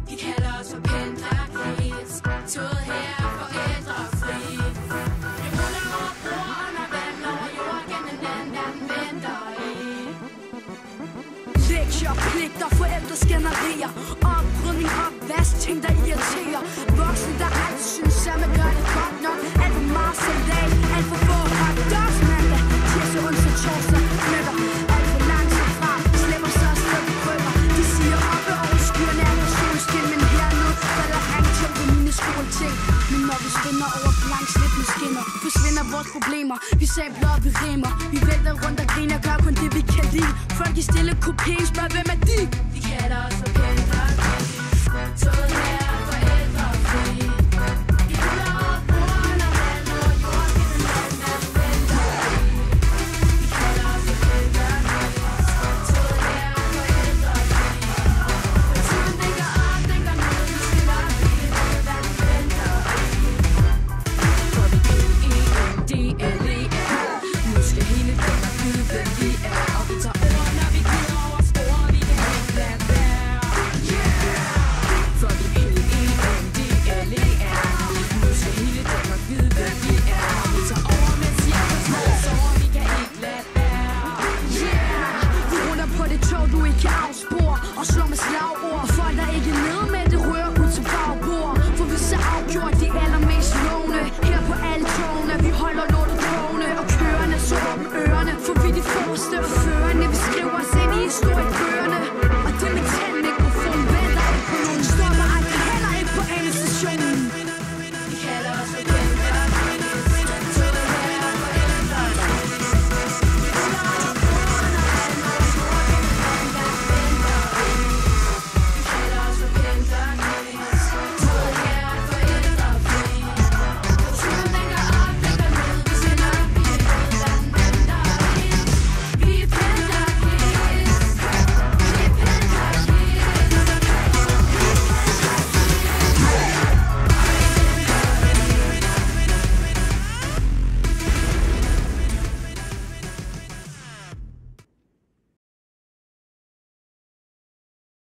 De kalder os for pendlerkids, toget her er forældrefri. Vi ruller over broen og vand over jord gennem land, der venter i. Lektier, pligter, forældreskænderier, oprydning, opvask, ting der irriterer. Voksne der alt synes samme gør det godt nok. Alt for meget salat, alt for få hot dogs mandag, tirsdag, onsdag, torsdag, flytter. Alt for langsomt fra, slipper så afsted på krykker. De siger oppe over skyerne er på solskin, men hernede falder regntæt på mine skoleting. Men når vi spænder over blank slip med skinner, forsvinder vores problemer. Vi sabler op i rimer, vi vælter rundt og griner, gør kun det vi kan lide. Folk i stille kopien spørger hvem er de? De kalder os for pendlerkids, toget her er forældrefri. Vi ruller over broen og vand over jord gennem land, der venter i. De kalder os for pendlerkids, toget her er forældrefri. For tiden dækker op, dækker ned, vi skal nok vide, hvad vi venter i. For vi L-E-N-D-L-E-R. Nu skal hele Danmark vide, hvem vi er. Og vi tager over, når vi gider over spor, vi kan ikke lade være. For vi L-E-N-D-L-E-R. Nu skal hele Danmark vide, hvem vi er. Og vi tager over, mens vi er på små sår, vi kan ikke lade være. Vi ruller på det tog, du ikke kan afspore, og slår med slagord. Folk der ikke ned med det rører ud til bagbord. For vi så afgjort de allermest lovende. Her på alle togene, vi holder lortet kogende, og kørende så åbne ørerne. For vi de forreste